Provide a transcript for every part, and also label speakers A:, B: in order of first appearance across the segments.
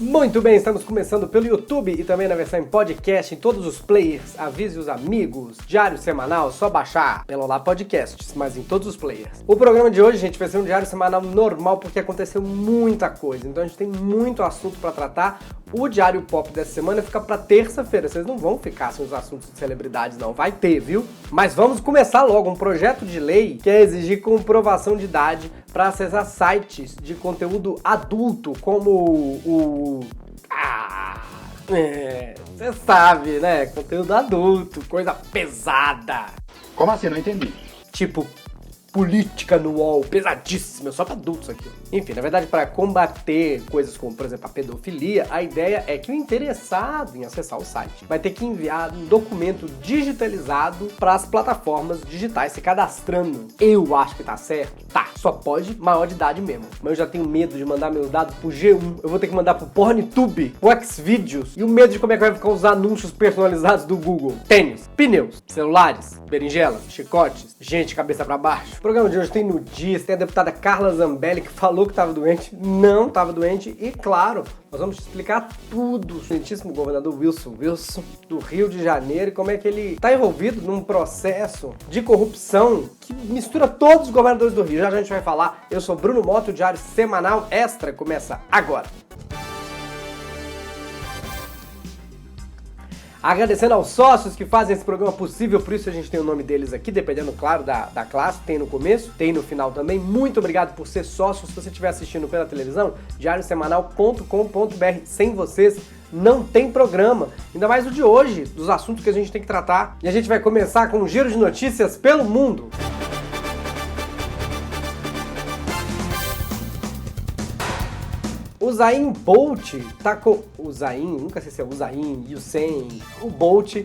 A: Muito bem, estamos começando pelo YouTube e também na versão em podcast em todos os players. Avise os amigos, diário semanal, só baixar pelo Olá Podcasts, mas em todos os players. O programa de hoje, gente, vai ser um diário semanal normal porque aconteceu muita coisa, então a gente tem muito assunto pra tratar. O Diário Pop dessa semana fica pra terça-feira, vocês não vão ficar sem os assuntos de celebridades não, vai ter, viu? Mas vamos começar logo, um projeto de lei que é exigir comprovação de idade para acessar sites de conteúdo adulto, como você sabe, né? Conteúdo adulto, coisa pesada.
B: Como assim? Não entendi.
A: Tipo, política no UOL, pesadíssima, só pra adultos aqui. Enfim, na verdade, para combater coisas como, por exemplo, a pedofilia, a ideia é que o interessado em acessar o site vai ter que enviar um documento digitalizado para as plataformas digitais, se cadastrando. Eu acho que tá certo? Tá, só pode maior de idade mesmo. Mas eu já tenho medo de mandar meus dados pro G1, eu vou ter que mandar pro PornTube, pro Xvideos, e o medo de como é que vai ficar os anúncios personalizados do Google. Tênis, pneus, celulares, berinjelas, chicotes, gente cabeça pra baixo. O programa de hoje tem notícias, tem a deputada Carla Zambelli que falou que estava doente, não estava doente e, claro, nós vamos explicar tudo. O excelentíssimo governador Wilson do Rio de Janeiro, e como é que ele está envolvido num processo de corrupção que mistura todos os governadores do Rio. Já a gente vai falar. Eu sou Bruno Mota, o Diário Semanal Extra começa agora. Agradecendo aos sócios que fazem esse programa possível, por isso a gente tem o nome deles aqui, dependendo, claro, da classe, tem no começo, tem no final também. Muito obrigado por ser sócio. Se você estiver assistindo pela televisão, diariosemanal.com.br. Sem vocês não tem programa, ainda mais o de hoje, dos assuntos que a gente tem que tratar. E a gente vai começar com um giro de notícias pelo mundo. O Usain Bolt tá com... nunca sei se é Usain, o Bolt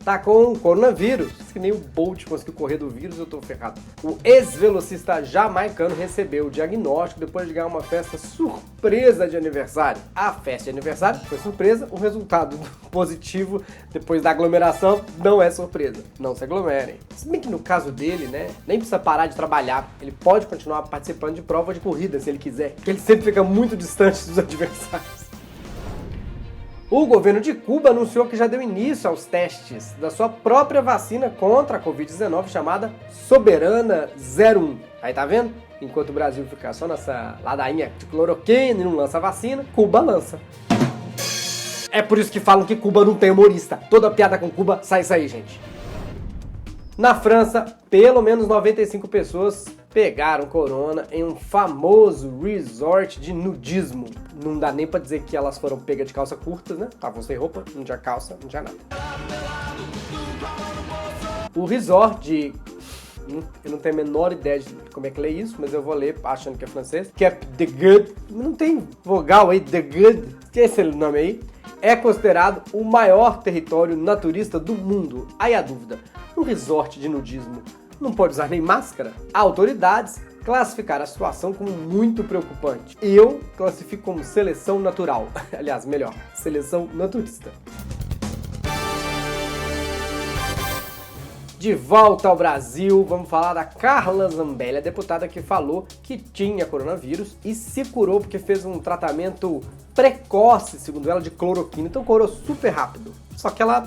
A: tá com coronavírus. Se nem o Bolt conseguiu correr do vírus, eu tô ferrado. O ex-velocista jamaicano recebeu o diagnóstico depois de ganhar uma festa surpresa de aniversário. A festa de aniversário foi surpresa, o resultado positivo depois da aglomeração não é surpresa. Não se aglomerem. Se bem que no caso dele, né, nem precisa parar de trabalhar. Ele pode continuar participando de prova de corrida se ele quiser, porque ele sempre fica muito distante dos adversários. O governo de Cuba anunciou que já deu início aos testes da sua própria vacina contra a Covid-19 chamada Soberana 01. Aí tá vendo? Enquanto o Brasil fica só nessa ladainha de cloroquina e não lança vacina, Cuba lança. É por isso que falam que Cuba não tem humorista. Toda piada com Cuba sai isso aí, gente. Na França, pelo menos 95 pessoas pegaram corona em um famoso resort de nudismo. Não dá nem pra dizer que elas foram pegas de calça curtas, né? Estavam sem roupa, não tinha calça, não tinha nada. O resort de... eu não tenho a menor ideia de como é que lê isso, mas eu vou ler achando que é francês. Cap de Good. Não tem vogal aí, de Good. Que é esse nome aí? É considerado o maior território naturista do mundo. Aí a dúvida, um resort de nudismo não pode usar nem máscara? Autoridades classificaram a situação como muito preocupante. Eu classifico como seleção natural. Aliás, melhor, seleção naturista. De volta ao Brasil, vamos falar da Carla Zambelli, a deputada que falou que tinha coronavírus e se curou porque fez um tratamento precoce, segundo ela, de cloroquina. Então curou super rápido. Só que ela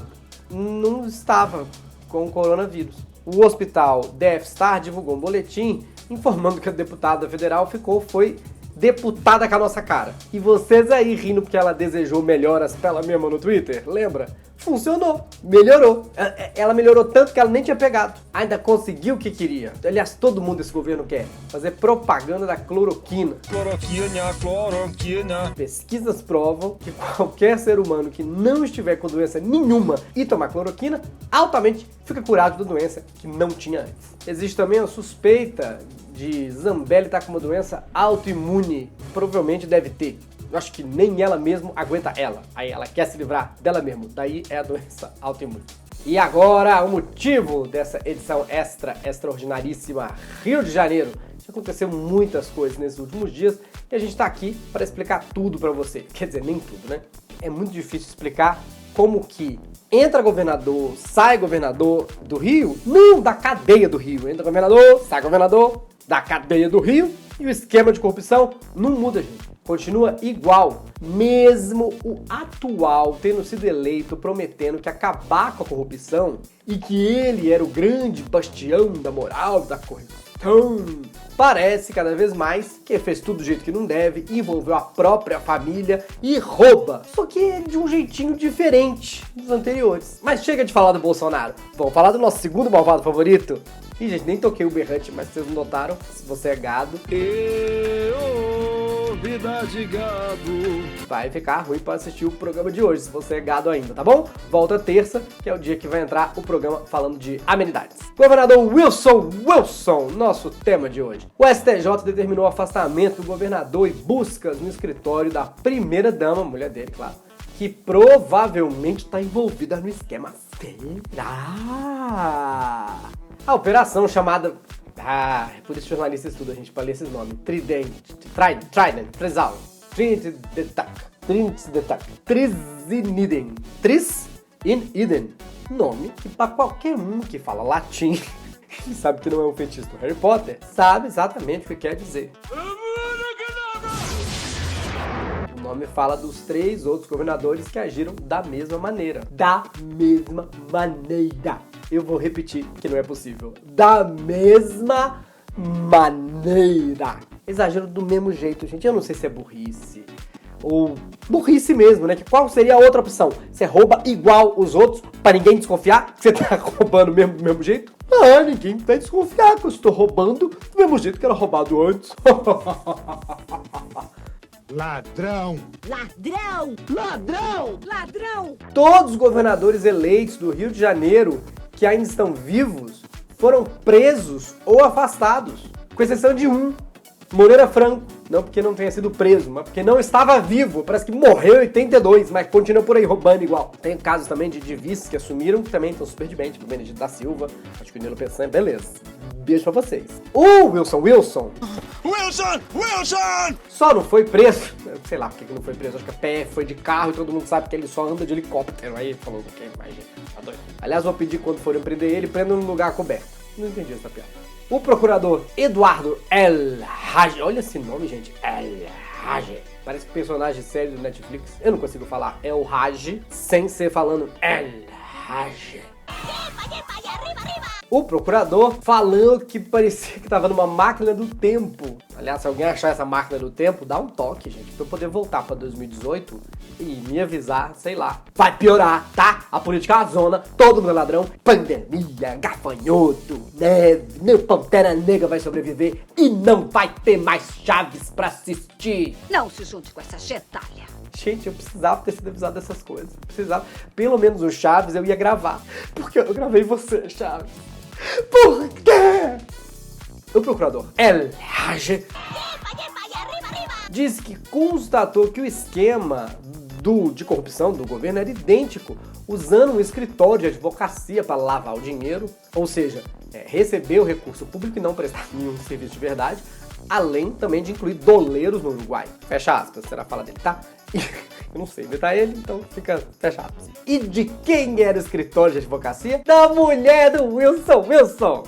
A: não estava com coronavírus. O hospital Death Star divulgou um boletim informando que a deputada federal foi deputada com a nossa cara. E vocês aí rindo porque ela desejou melhoras pra ela mesma no Twitter, lembra? Funcionou, melhorou. Ela melhorou tanto que ela nem tinha pegado. Ainda conseguiu o que queria. Aliás, todo mundo desse governo quer fazer propaganda da cloroquina. Cloroquina. Pesquisas provam que qualquer ser humano que não estiver com doença nenhuma e tomar cloroquina, altamente fica curado da doença que não tinha antes. Existe também a suspeita de Zambelli estar com uma doença autoimune. Provavelmente deve ter. Eu acho que nem ela mesma aguenta ela. Aí ela quer se livrar dela mesma. Daí é a doença autoimune. E agora, o motivo dessa edição extraordinaríssima Rio de Janeiro. Já aconteceu muitas coisas nesses últimos dias e a gente tá aqui para explicar tudo para você. Quer dizer, nem tudo, né? É muito difícil explicar como que entra governador, sai governador do Rio, não da cadeia do Rio. Entra governador, sai governador da cadeia do Rio e o esquema de corrupção não muda, gente. continua igual, mesmo o atual tendo sido eleito prometendo que acabar com a corrupção e que ele era o grande bastião da moral, da corrupção. Parece cada vez mais que fez tudo do jeito que não deve, envolveu a própria família e rouba. Só que de um jeitinho diferente dos anteriores. Mas chega de falar do Bolsonaro. Vamos falar do nosso segundo malvado favorito? Ih, gente, nem toquei o berrante, mas vocês não notaram, se você é gado. Vida de gado. Vai ficar ruim pra assistir o programa de hoje, se você é gado ainda, tá bom? Volta terça, que é o dia que vai entrar o programa falando de amenidades. Governador Wilson, nosso tema de hoje. O STJ determinou o afastamento do governador e buscas no escritório da primeira-dama, mulher dele, claro, que provavelmente está envolvida no esquema federal. A operação chamada... por isso jornalista estuda, gente, pra ler esses nomes. Trident, Trisal, Trinity Detac, Trisiniden, nome que pra qualquer um que fala latim e sabe que não é um feitiço do Harry Potter, sabe exatamente o que quer dizer. O nome fala dos 3 outros governadores que agiram da mesma maneira. Eu vou repetir, que não é possível. Da mesma maneira. Exagero do mesmo jeito, gente. Eu não sei se é burrice. Ou burrice mesmo, né? Que qual seria a outra opção? Você rouba igual os outros pra ninguém desconfiar que você tá roubando mesmo do mesmo jeito? Ninguém vai desconfiar que eu estou roubando do mesmo jeito que era roubado antes.
B: Ladrão!
C: Ladrão! Ladrão! Ladrão!
A: Todos os governadores eleitos do Rio de Janeiro que ainda estão vivos foram presos ou afastados, com exceção de um, Moreira Franco. Não porque não tenha sido preso, mas porque não estava vivo. Parece que morreu em 82, mas continua por aí roubando igual. Tem casos também de vices que assumiram, que também estão super de bem, tipo o Benedito da Silva, acho que o Nilo Peçanha, beleza. Beijo pra vocês. O Wilson! Só não foi preso, sei lá porque que não foi preso, acho que a PF foi de carro e todo mundo sabe que ele só anda de helicóptero. Aí falou, ok, mais gente, tá doido. Aliás, vou pedir quando forem prender ele, prendam num lugar coberto. Não entendi essa piada. O procurador Eduardo El Hage, olha esse nome, gente, El Hage. Parece personagem sério do Netflix. Eu não consigo falar El Hage sem ser falando El Hage. O procurador falou que parecia que tava numa máquina do tempo. Aliás, se alguém achar essa máquina do tempo, dá um toque, gente, pra eu poder voltar pra 2018 e me avisar, sei lá. Vai piorar, tá? A política é uma zona, todo mundo é ladrão, pandemia, gafanhoto, neve, nem o Pantera Negra vai sobreviver e não vai ter mais Chaves pra assistir.
C: Não se junte com essa gentalha.
A: Gente, eu precisava ter sido avisado dessas coisas. Precisava. Pelo menos o Chaves eu ia gravar. Porque eu gravei você, Chaves. Por quê? O procurador El Hage diz que constatou que o esquema de corrupção do governo era idêntico, usando um escritório de advocacia para lavar o dinheiro, ou seja, receber o recurso público e não prestar nenhum serviço de verdade, além também de incluir doleiros no Uruguai. Fecha aspas, será a fala dele, tá? Eu não sei imitar ele, então fica fechado. E de quem era o escritório de advocacia? Da mulher do Wilson!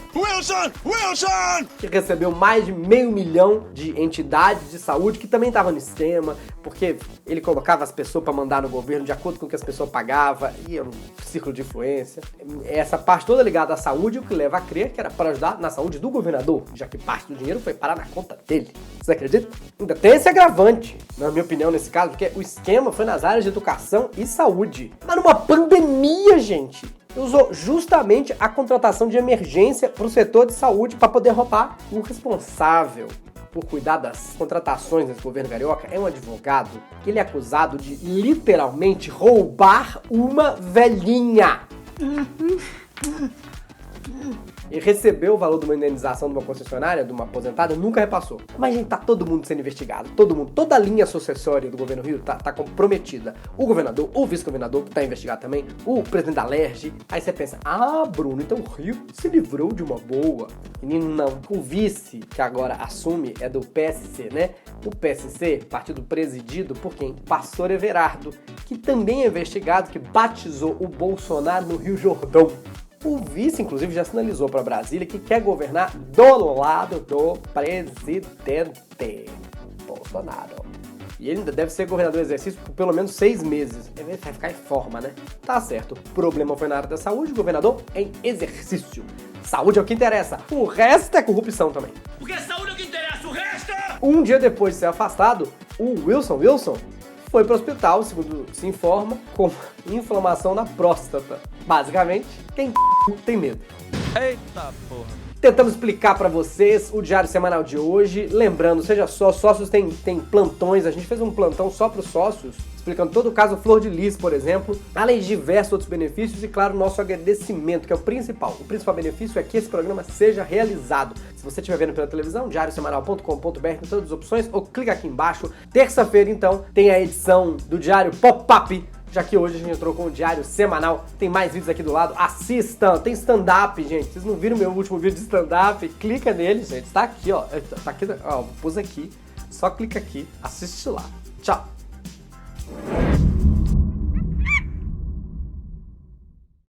A: Que recebeu mais de $500 mil de entidades de saúde que também estavam no esquema, porque ele colocava as pessoas para mandar no governo de acordo com o que as pessoas pagavam, e era um círculo de influência. Essa parte toda ligada à saúde, o que leva a crer que era para ajudar na saúde do governador, já que parte do dinheiro foi parar na conta dele. Você acredita? Ainda tem esse agravante, na minha opinião, nesse caso, porque o esquema foi nas áreas de educação e saúde. Mas numa pandemia, gente, usou justamente a contratação de emergência para o setor de saúde para poder roubar. O responsável por cuidar das contratações desse governo carioca é um advogado que ele é acusado de literalmente roubar uma velhinha. E recebeu o valor de uma indenização de uma concessionária, de uma aposentada, nunca repassou. Mas, gente, tá todo mundo sendo investigado. Todo mundo. Toda a linha sucessória do governo Rio tá comprometida. O governador, o vice-governador tá investigado também, o presidente da Alerj. Aí você pensa, Bruno, então o Rio se livrou de uma boa. Menino, não. O vice que agora assume é do PSC, né? O PSC, partido presidido por quem? Pastor Everardo, que também é investigado, que batizou o Bolsonaro no Rio Jordão. O vice, inclusive, já sinalizou para Brasília que quer governar do lado do presidente Bolsonaro. E ele ainda deve ser governador do exercício por pelo menos 6 meses. Ele vai ficar em forma, né? Tá certo. O problema foi na área da saúde, governador em exercício. Saúde é o que interessa. O resto é corrupção também.
D: Porque saúde é o que interessa, o resto!
A: Um dia depois de ser afastado, o Wilson foi pro hospital, segundo se informa, com inflamação na próstata. Basicamente, quem tem medo.
E: Eita porra.
A: Tentamos explicar pra vocês o diário semanal de hoje. Lembrando, seja só, sócios tem plantões. A gente fez um plantão só pros sócios, explicando todo o caso Flor de Lis, por exemplo, além de diversos outros benefícios e, claro, nosso agradecimento, que é o principal. O principal benefício é que esse programa seja realizado. Se você estiver vendo pela televisão, diariosemanal.com.br, tem todas as opções, ou clica aqui embaixo. Terça-feira, então, tem a edição do Diário Pop-Up, já que hoje a gente entrou com o diário semanal. Tem mais vídeos aqui do lado, assistam, tem stand-up, gente. Vocês não viram meu último vídeo de stand-up? Clica nele, gente, tá aqui, ó. Tá aqui, ó, pus aqui. Só clica aqui, assiste lá. Tchau!